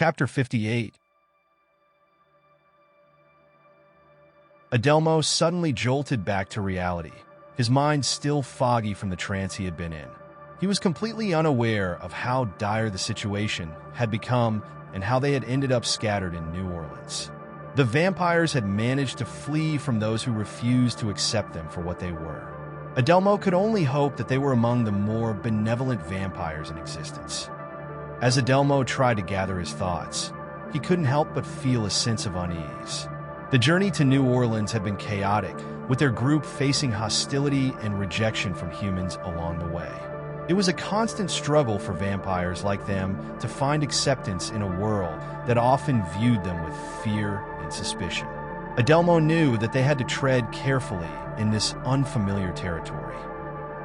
Chapter 58. Adelmo suddenly jolted back to reality, his mind still foggy from the trance he had been in. He was completely unaware of how dire the situation had become and how they had ended up scattered in New Orleans. The vampires had managed to flee from those who refused to accept them for what they were. Adelmo could only hope that they were among the more benevolent vampires in existence. As Adelmo tried to gather his thoughts, he couldn't help but feel a sense of unease. The journey to New Orleans had been chaotic, with their group facing hostility and rejection from humans along the way. It was a constant struggle for vampires like them to find acceptance in a world that often viewed them with fear and suspicion. Adelmo knew that they had to tread carefully in this unfamiliar territory.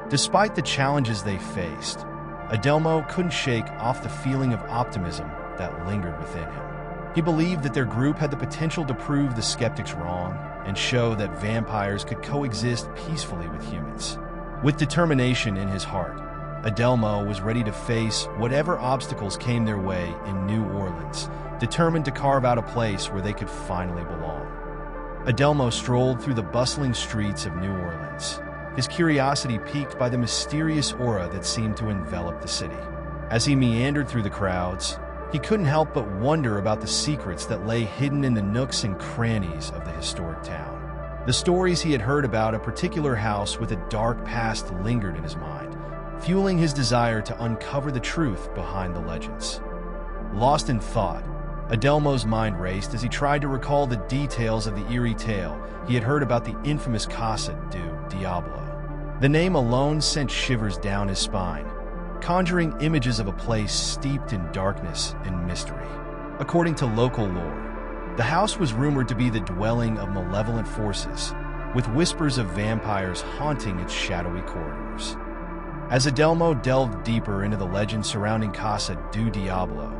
Despite the challenges they faced, Adelmo couldn't shake off the feeling of optimism that lingered within him. He believed that their group had the potential to prove the skeptics wrong and show that vampires could coexist peacefully with humans. With determination in his heart, Adelmo was ready to face whatever obstacles came their way in New Orleans, determined to carve out a place where they could finally belong. Adelmo strolled through the bustling streets of New Orleans, his curiosity piqued by the mysterious aura that seemed to envelop the city. As he meandered through the crowds, he couldn't help but wonder about the secrets that lay hidden in the nooks and crannies of the historic town. The stories he had heard about a particular house with a dark past lingered in his mind, fueling his desire to uncover the truth behind the legends. Lost in thought, Adelmo's mind raced as he tried to recall the details of the eerie tale he had heard about the infamous Casa du Diablo. The name alone sent shivers down his spine, conjuring images of a place steeped in darkness and mystery. According to local lore, the house was rumored to be the dwelling of malevolent forces, with whispers of vampires haunting its shadowy corridors. As Adelmo delved deeper into the legend surrounding Casa du Diablo,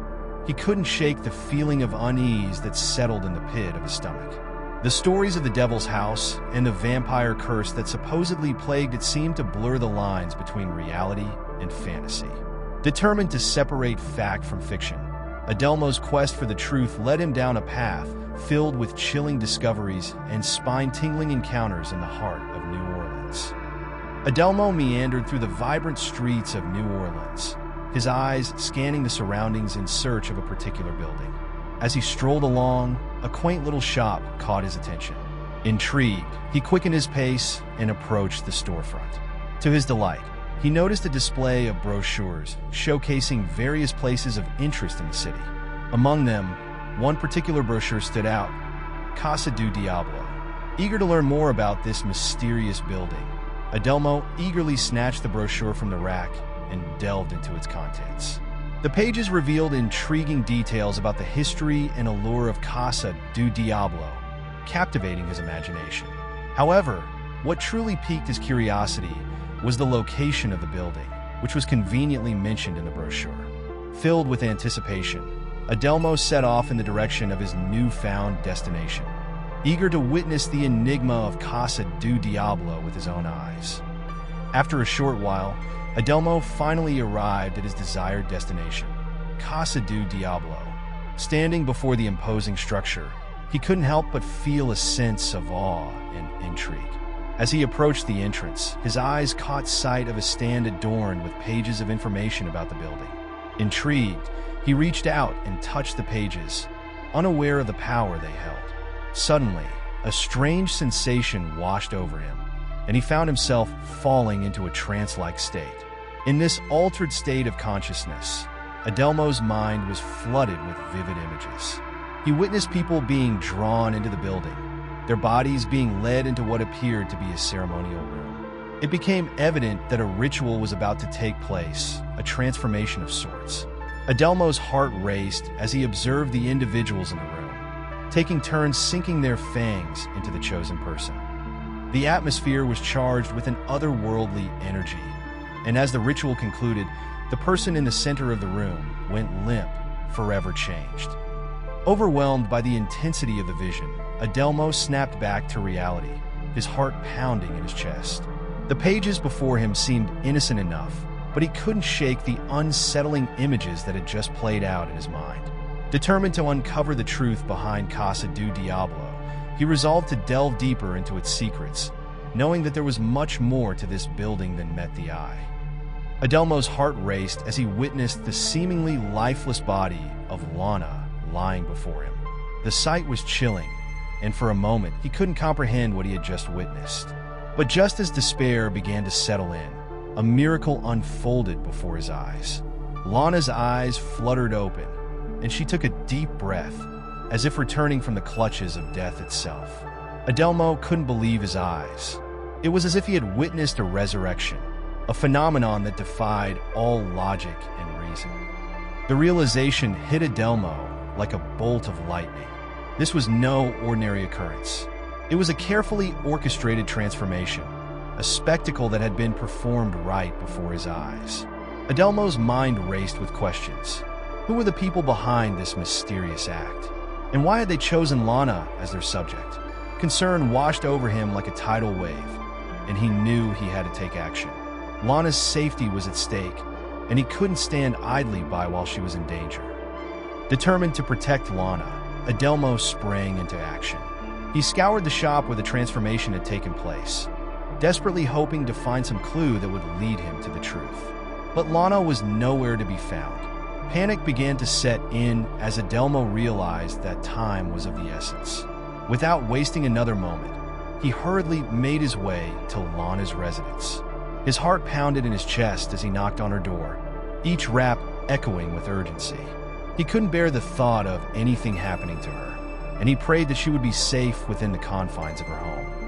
he couldn't shake the feeling of unease that settled in the pit of his stomach. The stories of the Devil's House and the vampire curse that supposedly plagued it seemed to blur the lines between reality and fantasy. Determined to separate fact from fiction, Adelmo's quest for the truth led him down a path filled with chilling discoveries and spine-tingling encounters in the heart of New Orleans. Adelmo meandered through the vibrant streets of New Orleans, his eyes scanning the surroundings in search of a particular building. As he strolled along, a quaint little shop caught his attention. Intrigued, he quickened his pace and approached the storefront. To his delight, he noticed a display of brochures showcasing various places of interest in the city. Among them, one particular brochure stood out, Casa du Diablo. Eager to learn more about this mysterious building, Adelmo eagerly snatched the brochure from the rack and delved into its contents. The pages revealed intriguing details about the history and allure of Casa du Diablo, captivating his imagination. However, what truly piqued his curiosity was the location of the building, which was conveniently mentioned in the brochure. Filled with anticipation, Adelmo set off in the direction of his newfound destination, eager to witness the enigma of Casa du Diablo with his own eyes. After a short while, Adelmo finally arrived at his desired destination, Casa du Diablo. Standing before the imposing structure, he couldn't help but feel a sense of awe and intrigue. As he approached the entrance, his eyes caught sight of a stand adorned with pages of information about the building. Intrigued, he reached out and touched the pages, unaware of the power they held. Suddenly, a strange sensation washed over him, and he found himself falling into a trance-like state. In this altered state of consciousness, Adelmo's mind was flooded with vivid images. He witnessed people being drawn into the building, their bodies being led into what appeared to be a ceremonial room. It became evident that a ritual was about to take place, a transformation of sorts. Adelmo's heart raced as he observed the individuals in the room, taking turns sinking their fangs into the chosen person. The atmosphere was charged with an otherworldly energy, and as the ritual concluded, the person in the center of the room went limp, forever changed. Overwhelmed by the intensity of the vision, Adelmo snapped back to reality, his heart pounding in his chest. The pages before him seemed innocent enough, but he couldn't shake the unsettling images that had just played out in his mind. Determined to uncover the truth behind Casa do Diablo, he resolved to delve deeper into its secrets, knowing that there was much more to this building than met the eye. Adelmo's heart raced as he witnessed the seemingly lifeless body of Lana lying before him. The sight was chilling, and for a moment he couldn't comprehend what he had just witnessed. But just as despair began to settle in, a miracle unfolded before his eyes. Lana's eyes fluttered open, and she took a deep breath, as if returning from the clutches of death itself. Adelmo couldn't believe his eyes. It was as if he had witnessed a resurrection, a phenomenon that defied all logic and reason. The realization hit Adelmo like a bolt of lightning. This was no ordinary occurrence. It was a carefully orchestrated transformation, a spectacle that had been performed right before his eyes. Adelmo's mind raced with questions. Who were the people behind this mysterious act? And why had they chosen Lana as their subject? Concern washed over him like a tidal wave, and he knew he had to take action. Lana's safety was at stake, and he couldn't stand idly by while she was in danger. Determined to protect Lana, Adelmo sprang into action. He scoured the shop where the transformation had taken place, desperately hoping to find some clue that would lead him to the truth. But Lana was nowhere to be found. Panic began to set in as Adelmo realized that time was of the essence. Without wasting another moment, he hurriedly made his way to Lana's residence. His heart pounded in his chest as he knocked on her door, each rap echoing with urgency. He couldn't bear the thought of anything happening to her, and he prayed that she would be safe within the confines of her home.